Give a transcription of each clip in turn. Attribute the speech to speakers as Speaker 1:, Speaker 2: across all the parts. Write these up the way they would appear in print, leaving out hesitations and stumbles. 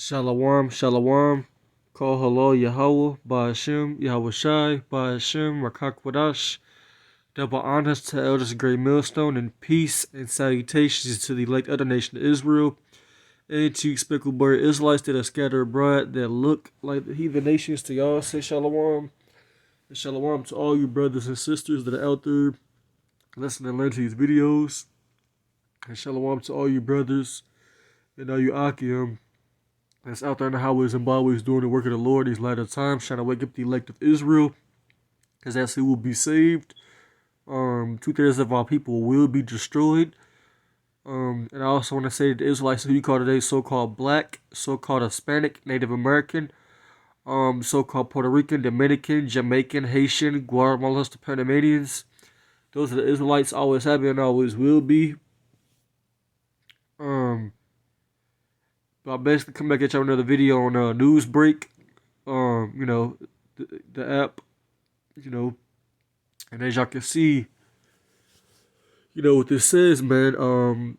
Speaker 1: Shalom, shalom. Call hello Yahweh, Ba'ashem, Yahweh Shai, Ba'ashem, Rakakwadash. Double honors to elders of Great Millstone, and peace and salutations to the elect other nation of Israel, and to speckled bird Israelites that are scattered abroad that look like the heathen nations. To y'all, say shalom. And shalom to all you brothers and sisters that are out there listening and learning to these videos. And shalom to all you brothers and all you Akim that's out there in the highways and byways doing the work of the Lord these latter times, trying to wake up the elect of Israel, because that's who will be saved. 2/3 of our people will be destroyed. And I also want to say that the Israelites who you call today so-called black, so-called Hispanic, Native American, so-called Puerto Rican, Dominican, Jamaican, Haitian, Guatemala, the Panamanians. Those are the Israelites, always have been and always will be. But I'll basically come back at y'all another video on news break. The app, and as y'all can see, what this says, man.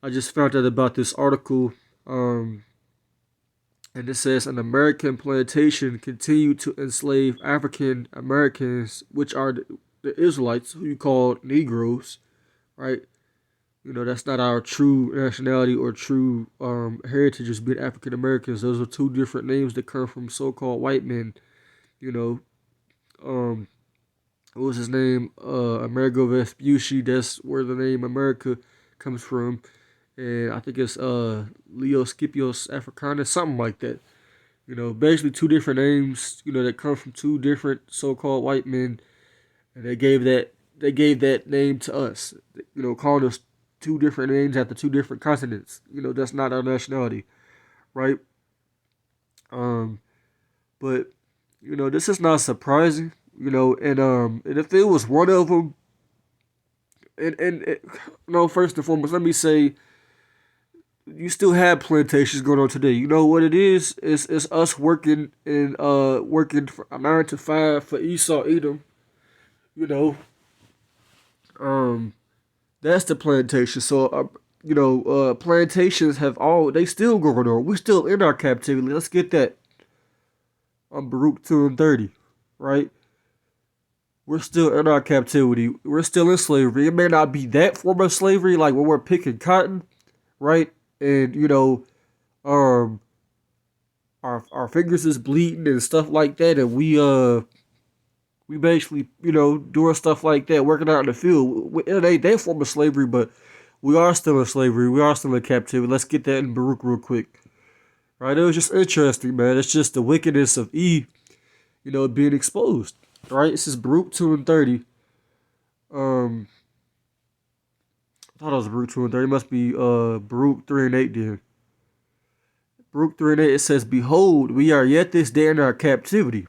Speaker 1: I just found out about this article. And it says an American plantation continued to enslave African Americans, which are the Israelites, who you call Negroes, right? That's not our true nationality or true heritage as being African Americans. Those are two different names that come from so-called white men. What was his name? Amerigo Vespucci. That's where the name America comes from. And I think it's Leo Scipios Africanus, something like that. Basically two different names, that come from two different so-called white men. And they gave that name to us. Calling us two different names after two different continents. That's not our nationality, right? But this is not surprising. And if it was one of them, first and foremost, let me say, you still have plantations going on today. You know what it is? It's us working for 9 to 5 for Esau, Edom. That's the plantation. So, plantations they still going on. We're still in our captivity. Let's get that. On Baruch 2 and 30, right? We're still in our captivity. We're still in slavery. It may not be that form of slavery, like when we're picking cotton, right? And, our fingers is bleeding and stuff like that. And we basically, doing stuff like that, working out in the field. It ain't that form of slavery, but we are still in slavery. We are still in captivity. Let's get that in Baruch real quick. Right? It was just interesting, man. It's just the wickedness of Eve, being exposed. Right? This is Baruch 2 and 30. I thought it was Baruch 2 and 30. It must be Baruch 3 and 8 then. Baruch 3 and 8, it says, "Behold, we are yet this day in our captivity,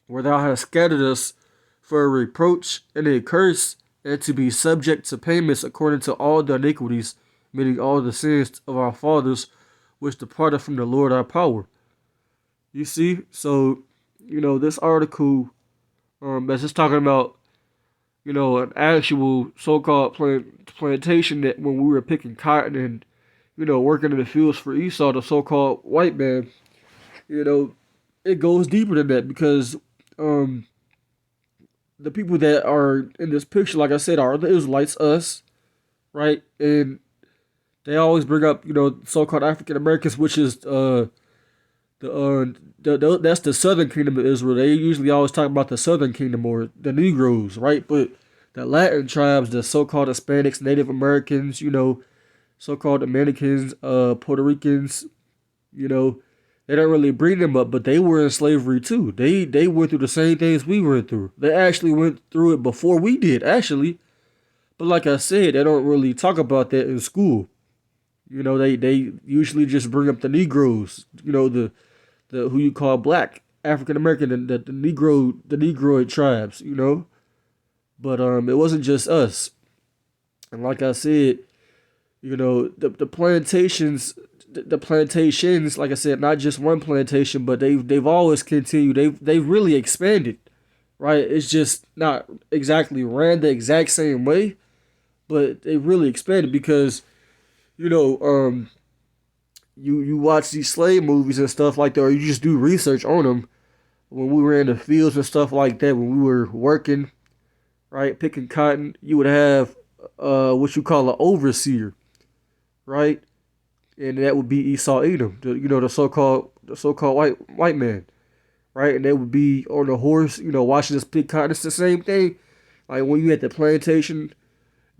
Speaker 1: where thou hast scattered us for a reproach and a curse, and to be subject to payments according to all the iniquities, meaning all the sins of our fathers, which departed from the Lord our power." You see? So, this article that's just talking about, an actual so-called plantation that when we were picking cotton and, working in the fields for Esau, the so-called white man, it goes deeper than that, because the people that are in this picture, like I said, are the Israelites, us, right? And they always bring up, so-called African Americans, which is that's the southern kingdom of Israel. They usually always talk about the southern kingdom or the Negroes, right? But the Latin tribes, the so-called Hispanics, Native Americans, so-called Dominicans, Puerto Ricans, they don't really bring them up, but they were in slavery too. They went through the same things we went through. They actually went through it before we did, actually. But like I said, they don't really talk about that in school. They usually just bring up the Negroes, the who you call black, African American, the Negroid tribes, But it wasn't just us. And like I said, the plantations, like I said, not just one plantation, but they've always continued. They've really expanded, right? It's just not exactly ran the exact same way, but they really expanded because, you watch these slave movies and stuff like that, or you just do research on them. When we were in the fields and stuff like that, when we were working, right, picking cotton, you would have what you call an overseer, right, and that would be Esau Edom, the so-called white man, right, and they would be on the horse, watching us pick cotton. It's the same thing, like when you at the plantation,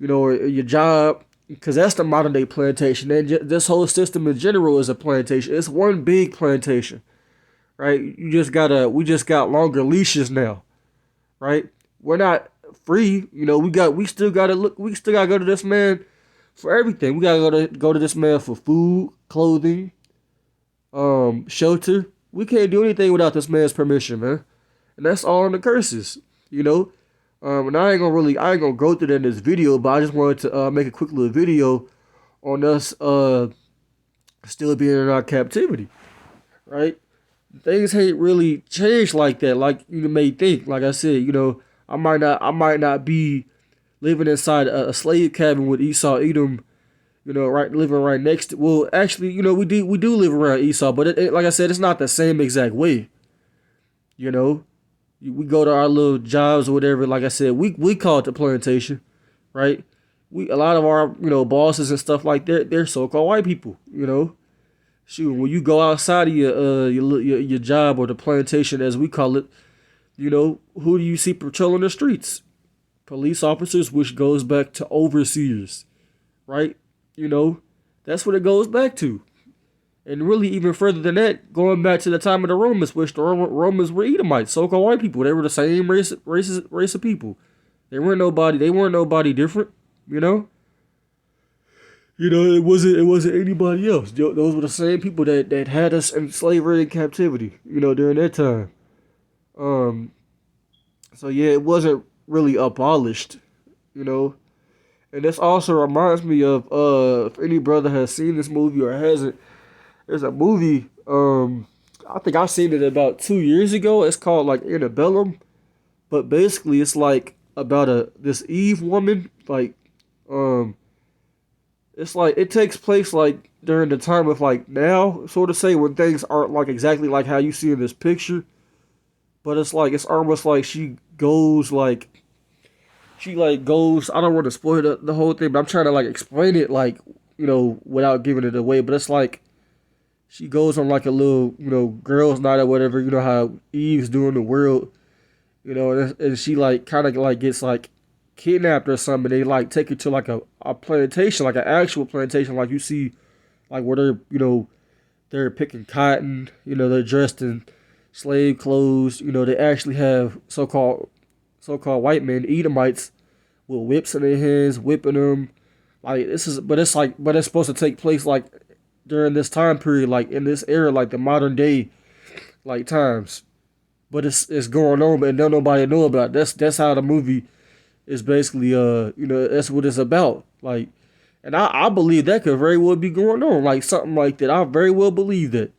Speaker 1: or your job, because that's the modern day plantation. And this whole system in general is a plantation. It's one big plantation, right? We just got longer leashes now, right? We're not free, we still gotta go to this man for everything. We gotta go to this man for food, clothing, shelter. We can't do anything without this man's permission, man. And that's all in the curses, and I ain't gonna go through that in this video, but I just wanted to make a quick little video on us still being in our captivity, right? Things ain't really changed like that, like you may think. Like I said, I might not be living inside a slave cabin with Esau Edom, living right next to. Well, actually, we do live around Esau, but like I said, it's not the same exact way, We go to our little jobs or whatever. Like I said, we call it the plantation, right? A lot of our bosses and stuff like that, they're so-called white people. Shoot, when you go outside of your job or the plantation as we call it, who do you see patrolling the streets? Police officers, which goes back to overseers, right? That's what it goes back to. And really, even further than that, going back to the time of the Romans, which the Romans were Edomites, so-called white people. They were the same race of people. They weren't nobody different. It wasn't anybody else. Those were the same people that had us in slavery and captivity. During that time. So yeah, it wasn't really abolished. And this also reminds me of if any brother has seen this movie or hasn't. There's a movie, I think I seen it about 2 years ago. It's called like Antebellum, but basically it's like about this Eve woman. Like, it's like it takes place like during the time of like now, sort of say, when things aren't like exactly like how you see in this picture. But it's almost like she goes. I don't want to spoil the whole thing, but I'm trying to like explain it without giving it away. But it's like, she goes on like a little, girls' night or whatever. You know how Eve's doing the world, and she like kind of like gets like kidnapped or something. They like take her to like a plantation, like an actual plantation, like you see, like where they're picking cotton. They're dressed in slave clothes. They actually have so-called white men, Edomites, with whips in their hands, whipping them. But it's supposed to take place like during this time period, like in this era, like the modern day, like times, but it's going on, but don't nobody know about it. That's how the movie is basically, that's what it's about. Like, and I believe that could very well be going on, like something like that. I very well believe that,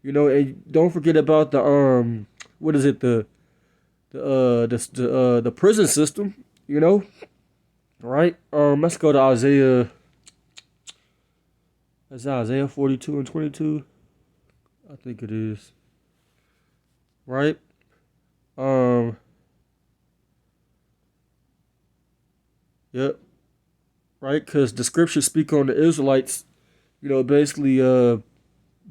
Speaker 1: and don't forget about the what is it, the prison system, right? Let's go to Isaiah. Is that Isaiah 42 and 22? I think it is. Right? Yep. Right? Because the scriptures speak on the Israelites, basically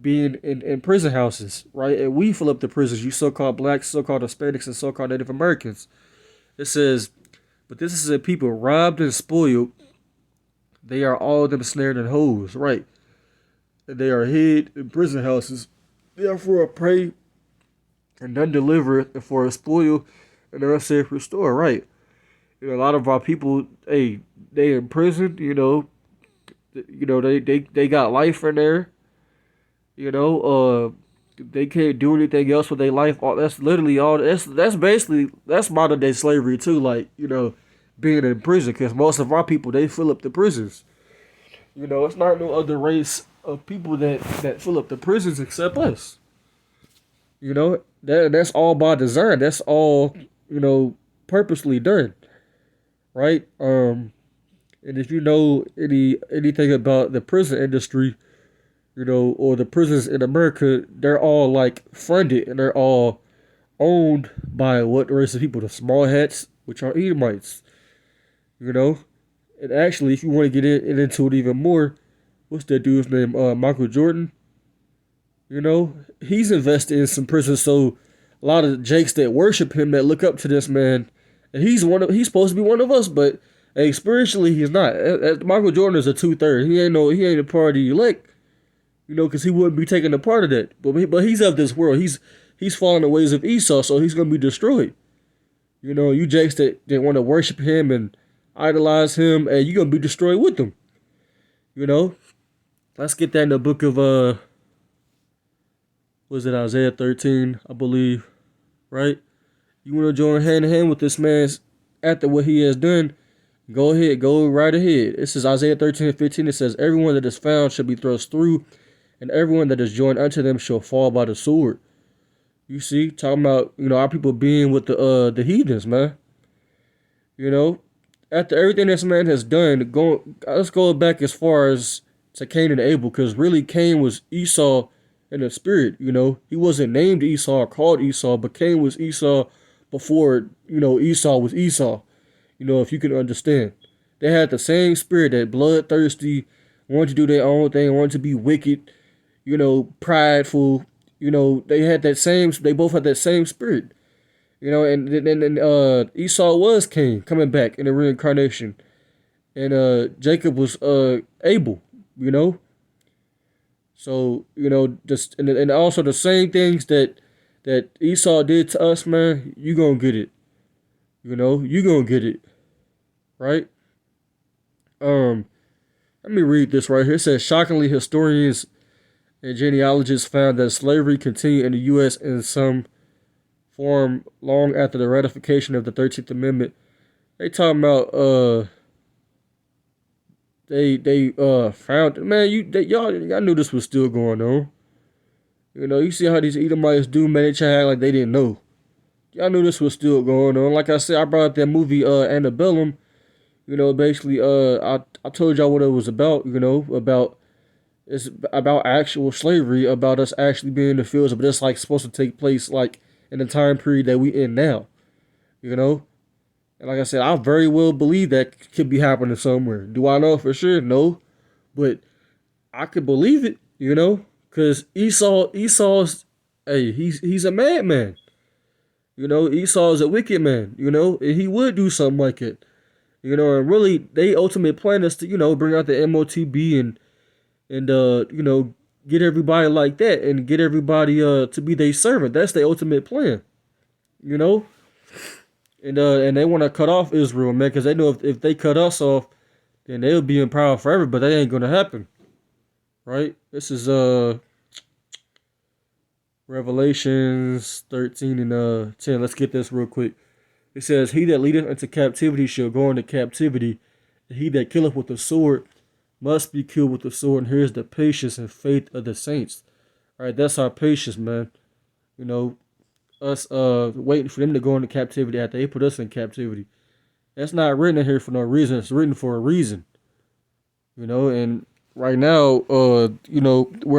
Speaker 1: being in prison houses, right? And we fill up the prisons, you so-called blacks, so-called Hispanics, and so-called Native Americans. It says, but this is a people robbed and spoiled. They are all of them snared in holes, right? And they are hid in prison houses. Therefore, a prey and none delivereth, and for a spoil and an unsafe restore, right? A lot of our people, they in prison, they got life in there. They can't do anything else with their life. That's literally all. That's modern day slavery too. Like, being in prison, because most of our people, they fill up the prisons. It's not no other race of people that fill up the prisons except us. That's all by design. That's all, purposely done. Right? And if you know anything about the prison industry, or the prisons in America, they're all like funded and they're all owned by what race of people? The small hats, which are Edomites, you know? And actually, if you want to get into it even more, what's that dude's name? Michael Jordan. He's invested in some prisons, so a lot of Jakes that worship him, that look up to this man, and he's supposed to be one of us, but hey, spiritually he's not. Michael Jordan is a 2/3. He ain't a part of the elect, because he wouldn't be taking a part of that. But he's of this world. He's following the ways of Esau, so he's gonna be destroyed. You Jakes that want to worship him and idolize him, and you're gonna be destroyed with them. Let's get that in the book of was it Isaiah 13, I believe, right? You want to join hand in hand with this man after what he has done? Go ahead, go right ahead. This is Isaiah 13:15. It says, "Everyone that is found shall be thrust through, and everyone that is joined unto them shall fall by the sword." You see, talking about our people being with the heathens, man. After everything this man has done, let's go back as far as to Cain and Abel, because really Cain was Esau in the spirit. He wasn't named Esau or called Esau, but Cain was Esau before Esau was Esau. If you can understand, they had the same spirit, that bloodthirsty, wanted to do their own thing, wanted to be wicked, prideful. They both had that same spirit. And Esau was Cain coming back in the reincarnation, and Jacob was Abel. So just and also the same things that Esau did to us, man. You gonna get it. You gonna get it, right? Let me read this right here. It says, shockingly, historians and genealogists found that slavery continued in the U.S. in some form long after the ratification of the 13th Amendment. They talking about they found, man, y'all knew this was still going on. You see how these Edomites do, man. They try to act like they didn't know. Y'all knew this was still going on. Like I said, I brought up that movie Antebellum. Basically, I told y'all what it was about. It's about actual slavery, about us actually being in the fields, but it's like supposed to take place like in the time period that we in now. And like I said, I very well believe that could be happening somewhere. Do I know for sure? No, but I could believe it. Because Esau's, hey, he's a madman. Esau is a wicked man. And he would do something like it. And really, they ultimate plan is to bring out the MOTB and get everybody like that and get everybody to be their servant. That's the ultimate plan. And they want to cut off Israel, man, because they know if they cut us off, then they'll be in power forever. But that ain't gonna happen, right? This is Revelations 13 and 10. Let's get this real quick. It says, "He that leadeth into captivity shall go into captivity, and he that killeth with the sword must be killed with the sword." And here's the patience and faith of the saints. All right, that's our patience, man. Us waiting for them to go into captivity after they put us in captivity. That's not written in here for no reason. It's written for a reason. And right now, we're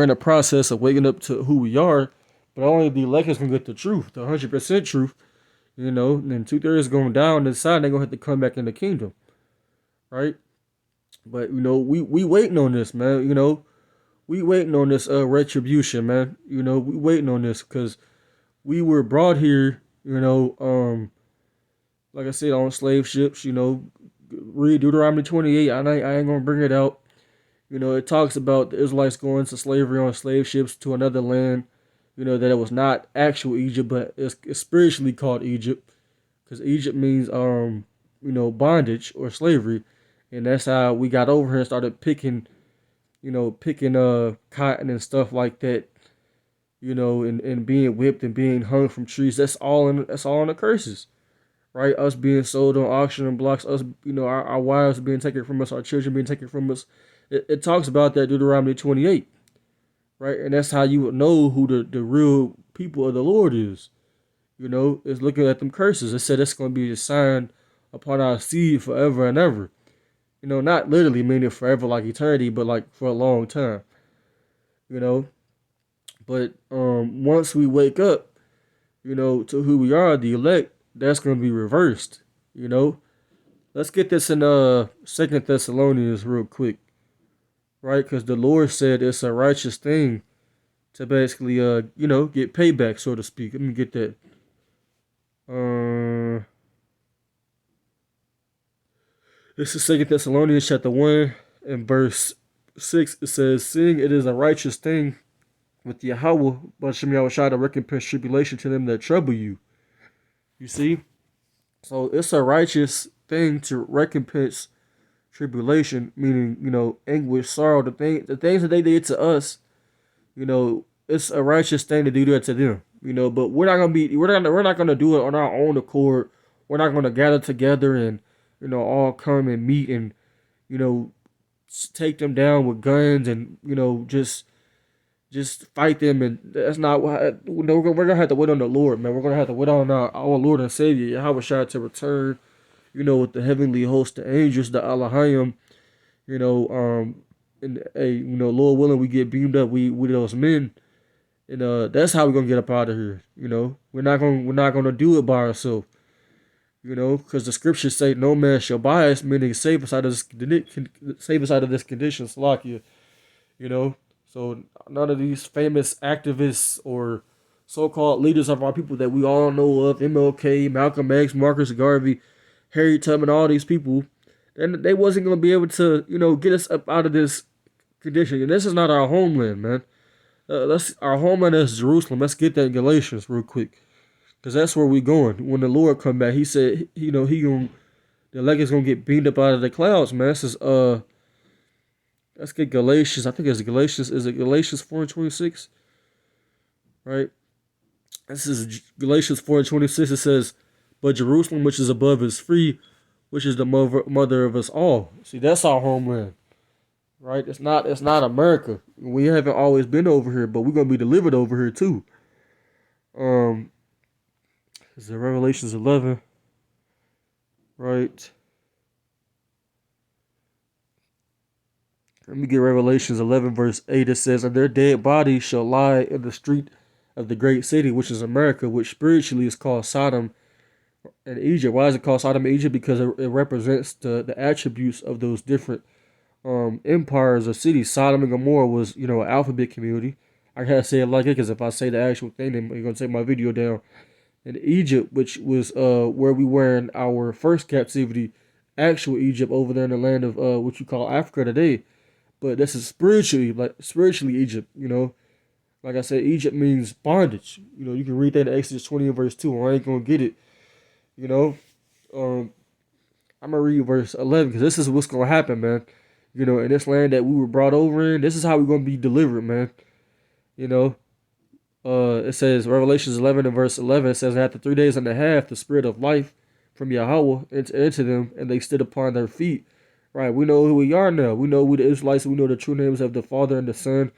Speaker 1: in the process of waking up to who we are, but only the elect is gonna get the truth, the 100% truth. And then 2/3 going down inside, they're gonna have to come back in the kingdom. Right? But we waiting on this, man. We waiting on this retribution, man. We waiting on this because we were brought here, like I said, on slave ships. Read Deuteronomy 28. I ain't gonna bring it out. It talks about the Israelites going to slavery on slave ships to another land. That it was not actual Egypt, but it's spiritually called Egypt, because Egypt means bondage or slavery, and that's how we got over here and started picking cotton and stuff like that. And being whipped and being hung from trees. That's all in the curses, right? Us being sold on auction blocks, us, our wives being taken from us, our children being taken from us. It talks about that Deuteronomy 28, right? And that's how you would know who the real people of the Lord is. Is looking at them curses. It said it's going to be a sign upon our seed forever and ever. Not literally meaning forever like eternity, but like for a long time. you know. But once we wake up, to who we are, the elect, that's going to be reversed, you know. Let's get this in Second Thessalonians real quick, right? Because the Lord said it's a righteous thing to basically get payback, so to speak. Let me get that. This is Second Thessalonians chapter 1 and verse 6. It says, "Seeing it is a righteous thing with Yahweh, but Shem Yahushua to recompense tribulation to them that trouble you." You see? So it's a righteous thing to recompense tribulation, meaning, anguish, sorrow, the things that they did to us, it's a righteous thing to do that to them. But we're not gonna do it on our own accord. We're not gonna gather together and, all come and meet and, take them down with guns and, just fight them. And that's not what, we're gonna have to wait on the Lord, man. We're gonna have to wait on our Lord and Savior, Yahweh, to return, with the heavenly host, the angels, the AHDAWAM, and Lord willing, we get beamed up with those men, and that's how we're gonna get up out of here. We're not gonna do it by ourselves. Because the scriptures say no man shall buy us, meaning save us out of this condition, Salakia. So none of these famous activists or so-called leaders of our people that we all know of, MLK, Malcolm X, Marcus Garvey, Harriet Tubman, all these people, and they wasn't going to be able to, get us up out of this condition. And this is not our homeland, man. Our homeland is Jerusalem. Let's get that in Galatians real quick, because that's where we're going. When the Lord come back, He said, the elect is going to get beamed up out of the clouds, man. This is, let's get Galatians. I think it's Galatians. Is it Galatians 4:26? Right? This is Galatians 4:26. It says, "But Jerusalem, which is above, is free, which is the mother of us all." See, that's our homeland, right? It's not America. We haven't always been over here, but we're gonna be delivered over here too. Is it Revelations 11? Right. Let me get Revelations 11 verse 8. It says, "And their dead bodies shall lie in the street of the great city, which is America, which spiritually is called Sodom and Egypt." Why is it called Sodom and Egypt? Because it represents the attributes of those different empires or cities. Sodom and Gomorrah was, an alphabet community. I gotta say it like it, because if I say the actual thing, then you're gonna take my video down. And Egypt, which was where we were in our first captivity, actual Egypt over there in the land of what you call Africa today. But this is spiritually Egypt, Like I said, Egypt means bondage. You can read that in Exodus 20 and verse 2. I ain't gonna get it. I'm gonna read verse 11, because this is what's gonna happen, man. In this land that we were brought over in, this is how we're gonna be delivered, man. It says, Revelations 11 and verse 11, it says, "After 3 days and a half, the spirit of life from Yahweh entered into them, and they stood upon their feet." Right, we know who we are now. We know who the Israelites. We know the true names of the Father and the Son.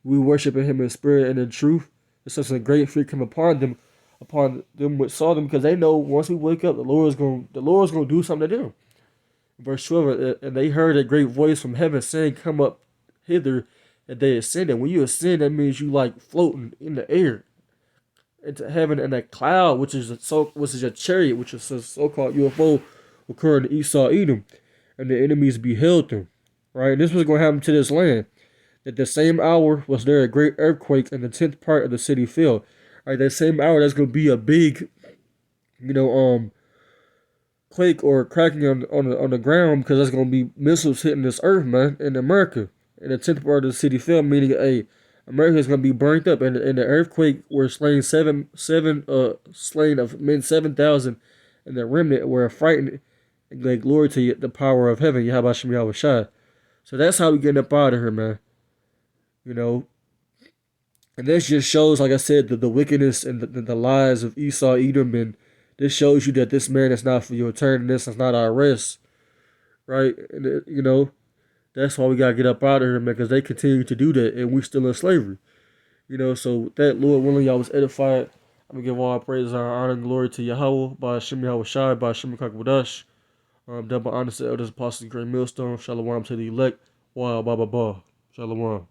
Speaker 1: We worship Him in spirit and in truth. It's such a great fear come upon them which saw them, because they know once we wake up, the Lord is going to do something to them. Verse 12, "And they heard a great voice from heaven saying, Come up hither," and they ascended. When you ascend, that means you like floating in the air into heaven, and a cloud, which is a chariot, which is a so-called UFO, occurred in Esau, Edom, and the enemies beheld them. Right, and this was going to happen to this land. At the same hour was there a great earthquake, and the 10th part of the city fell. Right, that same hour, there's going to be a big, quake or cracking on the ground, because there's going to be missiles hitting this earth, man, in America. And the 10th part of the city fell, meaning America is going to be burnt up. And the earthquake were slain slain of men 7,000, and the remnant were frightened and gave glory to the power of heaven, YASHAMIAHLA. So that's how we get up out of here, man. And this just shows, like I said, the wickedness and the lies of Esau, Edom, and this shows you that this man is not for your turn, and this is not our rest, right? And that's why we gotta get up out of here, man, because they continue to do that, and we still in slavery. So with that, Lord willing, y'all was edified. I'm gonna give all praise, our honor, and glory to Yahweh, by Hashem Yahushai, by Hashem Kakawadash. Double honor to elders, apostles, great millstone. Shalom to the elect. YALAM. Shalom.